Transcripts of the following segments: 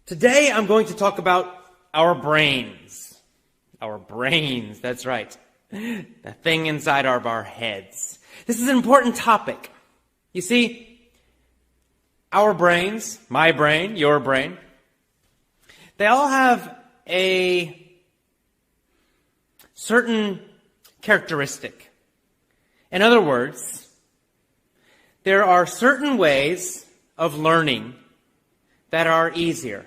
Today I'm going to talk about our brains. Our brains, that's right. The thing inside of our heads. This is an important topic. You see, our brains, my brain, your brain, they all have a certain characteristic. In other words, there are certain ways of learning that are easier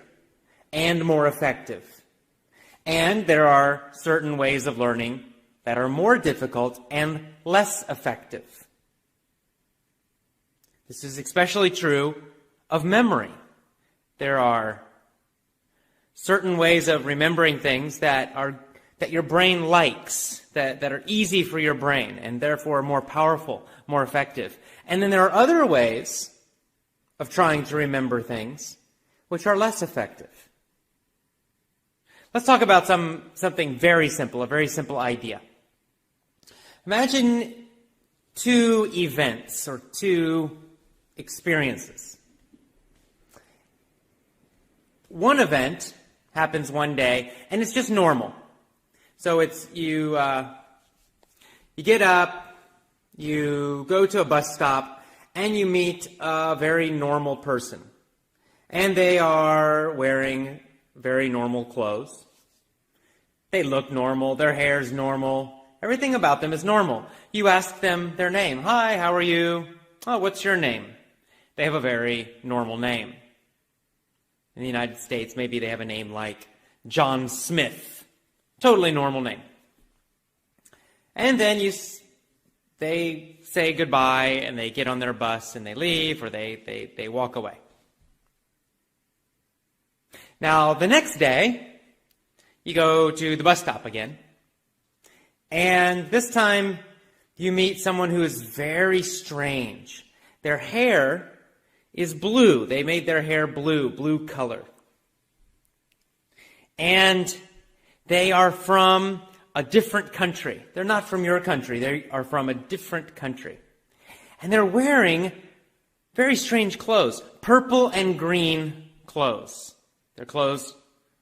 and more effective. And there are certain ways of learning that are more difficult and less effective. This is especially true of memory. There are certain ways of remembering things that your brain likes, that are easy for your brain, and therefore more powerful, more effective. And then there are other ways of trying to remember things which are less effective. Let's talk about something very simple, a very simple idea. Imagine two events or two experiences. One event happens one day, and it's just normal. So it's you get up, you go to a bus stop, and you meet a very normal person. And they are wearing very normal clothes. They look normal, their hair's normal, everything about them is normal. You ask them their name. Hi, how are you? Oh, what's your name? They have a very normal name. In the United States, maybe they have a name like John Smith. Totally normal name. And then they say goodbye and they get on their bus and they leave, or they walk away. Now, the next day, you go to the bus stop again. And this time, you meet someone who is very strange. Their hair is blue. They made their hair blue color. And they are from a different country. They're not from your country. They are from a different country. And they're wearing very strange clothes, purple and green clothes. Their clothes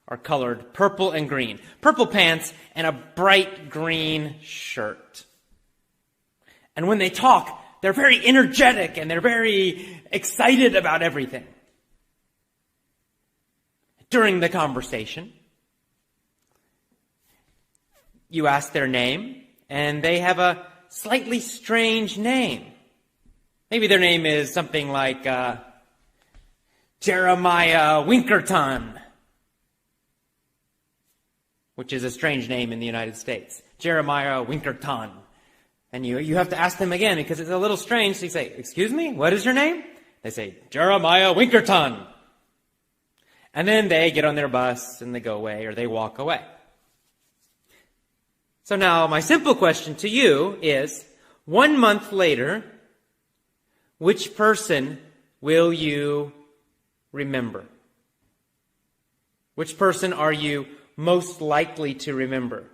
are colored purple and green. Purple pants and a bright green shirt. And when they talk, they're very energetic and they're very excited about everything. During the conversation, you ask their name, and they have a slightly strange name. Maybe their name is something like Jeremiah Winkerton, which is a strange name in the United States. Jeremiah Winkerton. And you have to ask them again because it's a little strange. So you say, excuse me, what is your name? They say, Jeremiah Winkerton. And then they get on their bus and they go away, or they walk away. So now my simple question to you is, 1 month later, which person will you remember? Which person are you most likely to remember?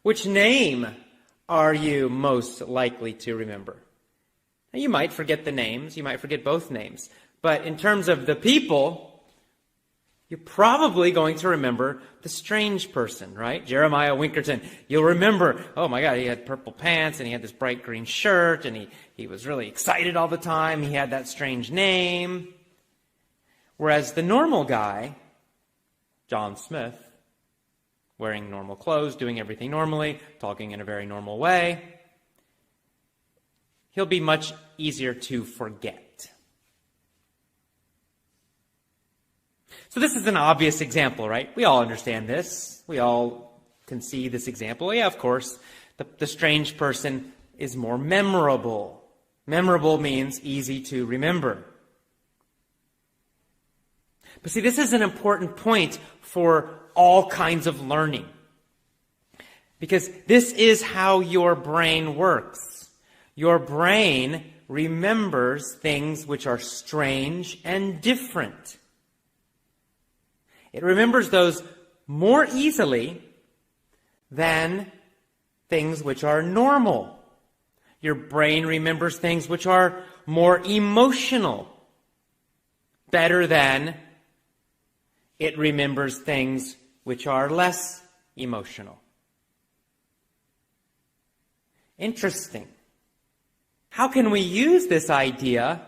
Which name are you most likely to remember? Now, you might forget the names, you might forget both names, but in terms of the people, you're probably going to remember the strange person, right? Jeremiah Winkerton. You'll remember, oh my God, he had purple pants and he had this bright green shirt and he was really excited all the time. He had that strange name. Whereas the normal guy, John Smith, wearing normal clothes, doing everything normally, talking in a very normal way, he'll be much easier to forget. So this is an obvious example, right? We all understand this. We all can see this example. Yeah, of course, the strange person is more memorable. Memorable means easy to remember. But see, this is an important point for all kinds of learning. Because this is how your brain works. Your brain remembers things which are strange and different. It remembers those more easily than things which are normal. Your brain remembers things which are more emotional better than it remembers things which are less emotional. Interesting. How can we use this idea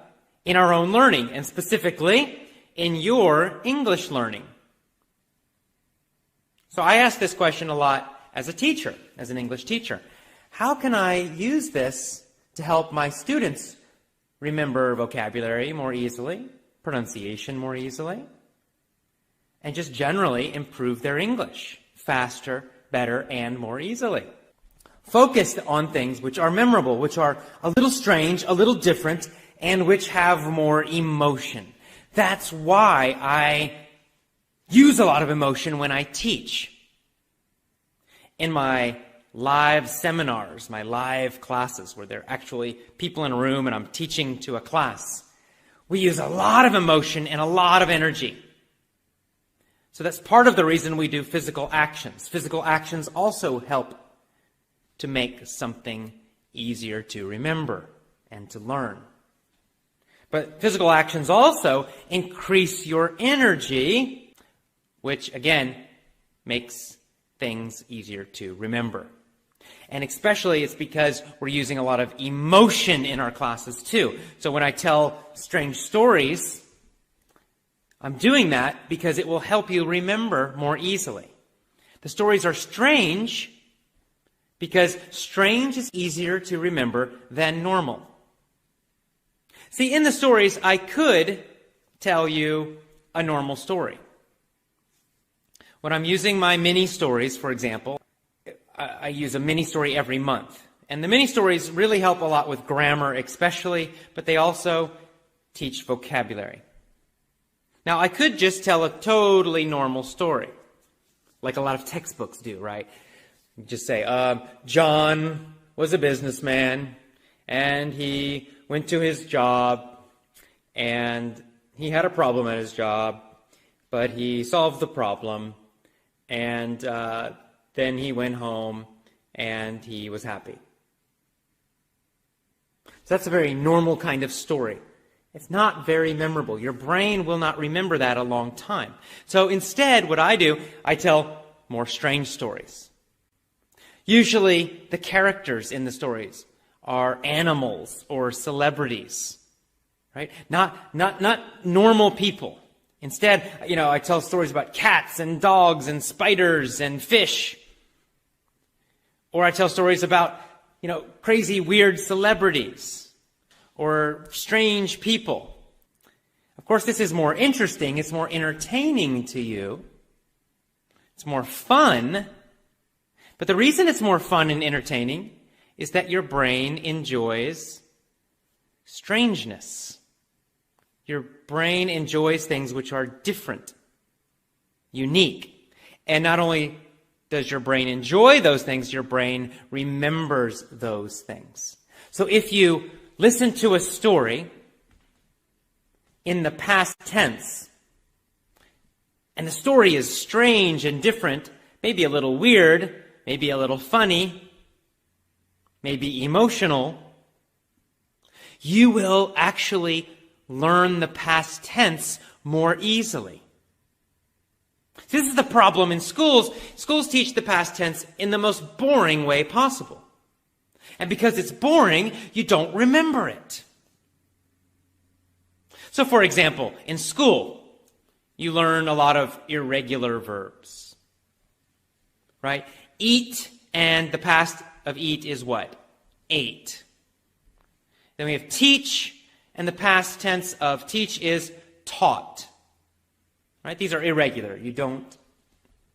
in our own learning, and specifically in your English learning? So I ask this question a lot as a teacher, as an English teacher. How can I use this to help my students remember vocabulary more easily, pronunciation more easily, and just generally improve their English faster, better, and more easily? Focused on things which are memorable, which are a little strange, a little different, and which have more emotion. That's why I use a lot of emotion when I teach. In my live seminars, my live classes, where there are actually people in a room and I'm teaching to a class, we use a lot of emotion and a lot of energy. So that's part of the reason we do physical actions. Physical actions also help to make something easier to remember and to learn. But physical actions also increase your energy, which again makes things easier to remember. And especially it's because we're using a lot of emotion in our classes too. So when I tell strange stories, I'm doing that because it will help you remember more easily. The stories are strange because strange is easier to remember than normal. See, in the stories, I could tell you a normal story. When I'm using my mini stories, for example, I use a mini story every month. And the mini stories really help a lot with grammar especially, but they also teach vocabulary. Now, I could just tell a totally normal story, like a lot of textbooks do, right? Just say, John was a businessman, and he went to his job, and he had a problem at his job, but he solved the problem, and then he went home, and he was happy. So that's a very normal kind of story. It's not very memorable. Your brain will not remember that a long time. So instead, what I do, I tell more strange stories. Usually, the characters in the stories are animals or celebrities, right? Not normal people. Instead, I tell stories about cats and dogs and spiders and fish. Or I tell stories about, crazy, weird celebrities or strange people. Of course, this is more interesting. It's more entertaining to you. It's more fun. But the reason it's more fun and entertaining is that your brain enjoys strangeness. Your brain enjoys things which are different, unique. And not only does your brain enjoy those things, your brain remembers those things. So if you listen to a story in the past tense, and the story is strange and different, maybe a little weird, maybe a little funny, maybe emotional, you will actually learn the past tense more easily. This is the problem in schools. Schools teach the past tense in the most boring way possible. And because it's boring, you don't remember it. So, for example, in school, you learn a lot of irregular verbs, right? Eat, and the past of eat is what? Ate. Then we have teach, and the past tense of teach is taught. Right? These are irregular. You don't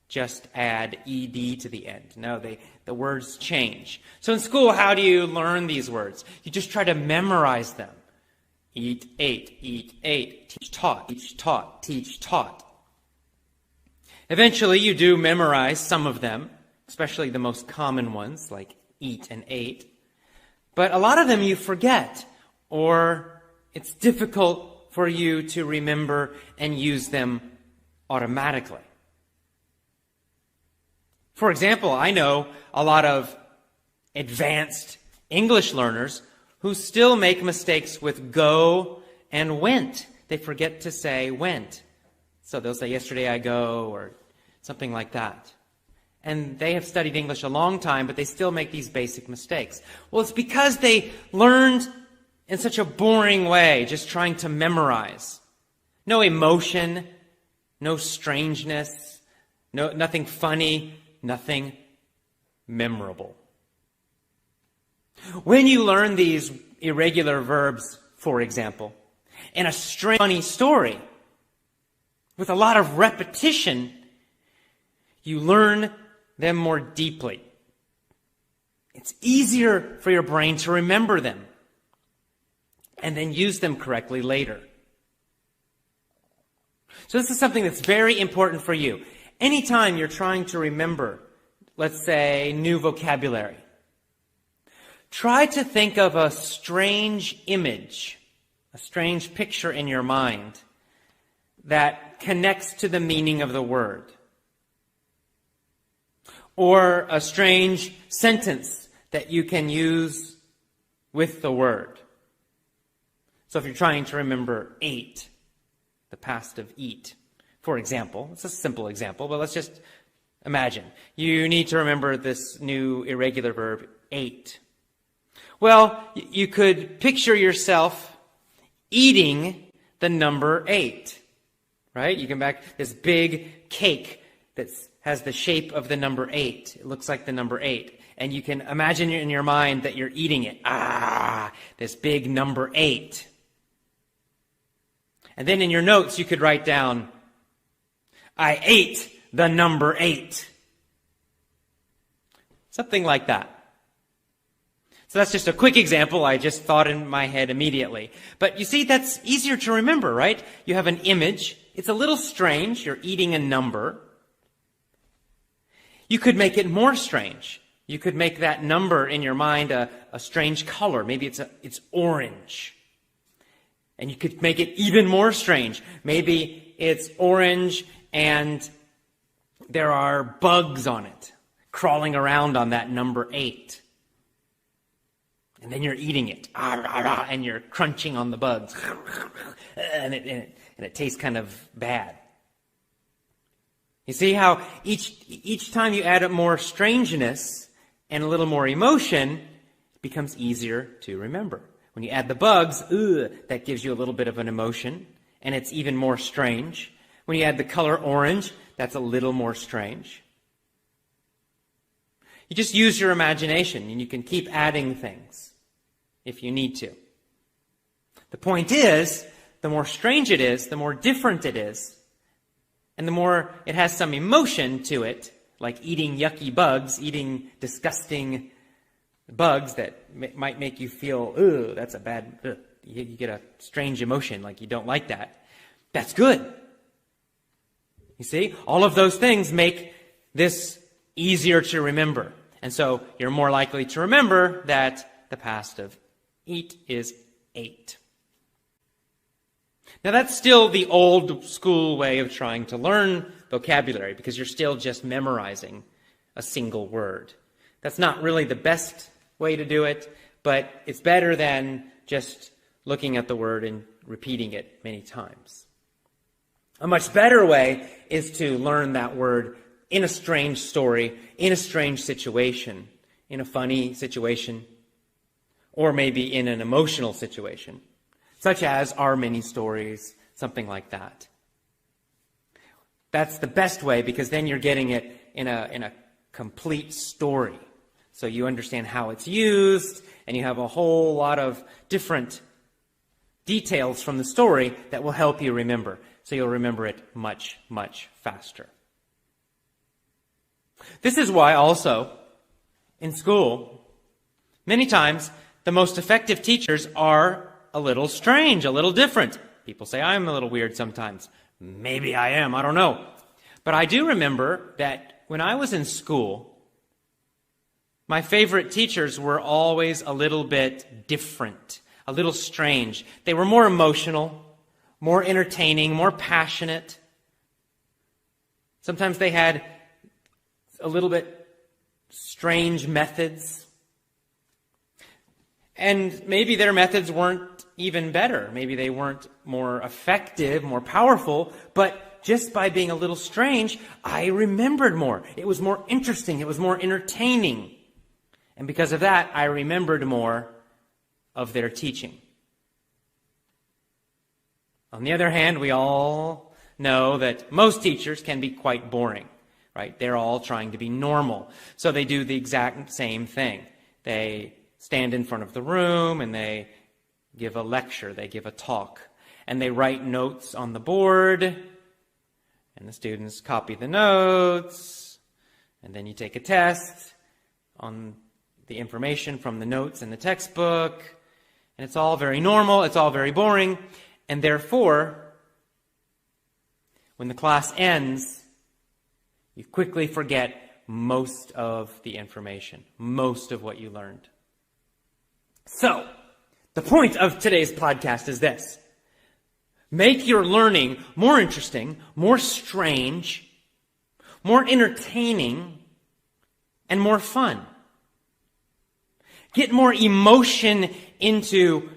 just add ed to the end. No, the words change. So in school, how do you learn these words? You just try to memorize them. Eat, ate, teach, taught, teach, taught. Eventually, you do memorize some of them, especially the most common ones, like eat and ate. But a lot of them you forget, or it's difficult for you to remember and use them automatically. For example, I know a lot of advanced English learners who still make mistakes with go and went. They forget to say went. So they'll say, yesterday I go, or something like that. And they have studied English a long time, but they still make these basic mistakes. Well, it's because they learned in such a boring way, just trying to memorize. No emotion, no strangeness, nothing funny, nothing memorable. When you learn these irregular verbs, for example, in a strange, funny story, with a lot of repetition, you learn them more deeply. It's easier for your brain to remember them and then use them correctly later. So this is something that's very important for you. Anytime you're trying to remember, let's say, new vocabulary, try to think of a strange image, a strange picture in your mind that connects to the meaning of the word. Or a strange sentence that you can use with the word. So if you're trying to remember ate, the past of eat, for example, it's a simple example, but let's just imagine. You need to remember this new irregular verb, ate. Well, you could picture yourself eating the number 8, right? You can back this big cake that has the shape of the number 8. It looks like the number 8. And you can imagine in your mind that you're eating it. This big number 8. And then in your notes, you could write down, I ate the number 8. Something like that. So that's just a quick example I just thought in my head immediately. But you see, that's easier to remember, right? You have an image. It's a little strange. You're eating a number. You could make it more strange. You could make that number in your mind a strange color. Maybe it's orange. And you could make it even more strange. Maybe it's orange and there are bugs on it, crawling around on that number 8. And then you're eating it, and you're crunching on the bugs, and it tastes kind of bad. You see how each time you add up more strangeness and a little more emotion, it becomes easier to remember. When you add the bugs, that gives you a little bit of an emotion, and it's even more strange. When you add the color orange, that's a little more strange. You just use your imagination, and you can keep adding things if you need to. The point is, the more strange it is, the more different it is, and the more it has some emotion to it, like eating yucky bugs, eating disgusting bugs that might make you feel, that's a bad, you get a strange emotion, like you don't like that. That's good. You see, all of those things make this easier to remember. And so you're more likely to remember that the past of eat is ate. Now that's still the old school way of trying to learn vocabulary, because you're still just memorizing a single word. That's not really the best way to do it, but it's better than just looking at the word and repeating it many times. A much better way is to learn that word in a strange story, in a strange situation, in a funny situation, or maybe in an emotional situation, such as our mini stories, something like that. That's the best way, because then you're getting it in a complete story. So you understand how it's used, and you have a whole lot of different details from the story that will help you remember. So you'll remember it much, much faster. This is why also, in school, many times the most effective teachers are a little strange, a little different. People say I'm a little weird sometimes. Maybe I am, I don't know. But I do remember that when I was in school, my favorite teachers were always a little bit different, a little strange. They were more emotional, more entertaining, more passionate. Sometimes they had a little bit strange methods. And maybe their methods weren't even better. Maybe they weren't more effective, more powerful, but just by being a little strange, I remembered more. It was more interesting. It was more entertaining. And because of that, I remembered more of their teaching. On the other hand, we all know that most teachers can be quite boring, right? They're all trying to be normal. So they do the exact same thing. They stand in front of the room and they give a lecture, they give a talk, and they write notes on the board, and the students copy the notes, and then you take a test on the information from the notes in the textbook, and it's all very normal, it's all very boring, and therefore, when the class ends, you quickly forget most of the information, most of what you learned. So, the point of today's podcast is this. Make your learning more interesting, more strange, more entertaining, and more fun. Get more emotion into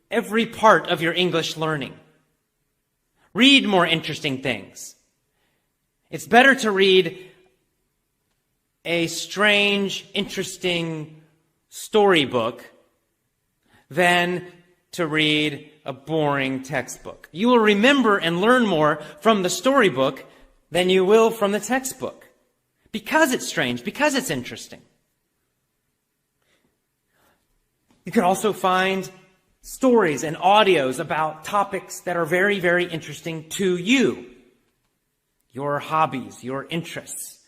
every part of your English learning. Read more interesting things. It's better to read a strange, interesting storybook than to read a boring textbook. You will remember and learn more from the storybook than you will from the textbook. Because it's strange, because it's interesting. You can also find stories and audios about topics that are very, very interesting to you, your hobbies, your interests.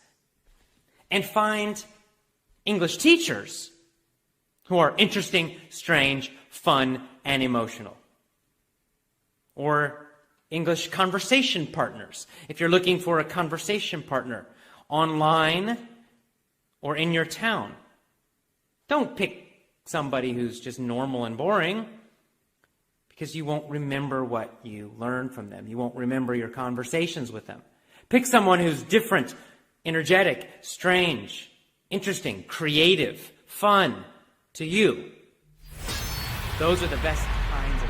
And find English teachers who are interesting, strange, fun, and emotional. Or English conversation partners. If you're looking for a conversation partner online or in your town, don't pick somebody who's just normal and boring, because you won't remember what you learned from them. You won't remember your conversations with them. Pick someone who's different, energetic, strange, interesting, creative, fun to you. Those are the best kinds of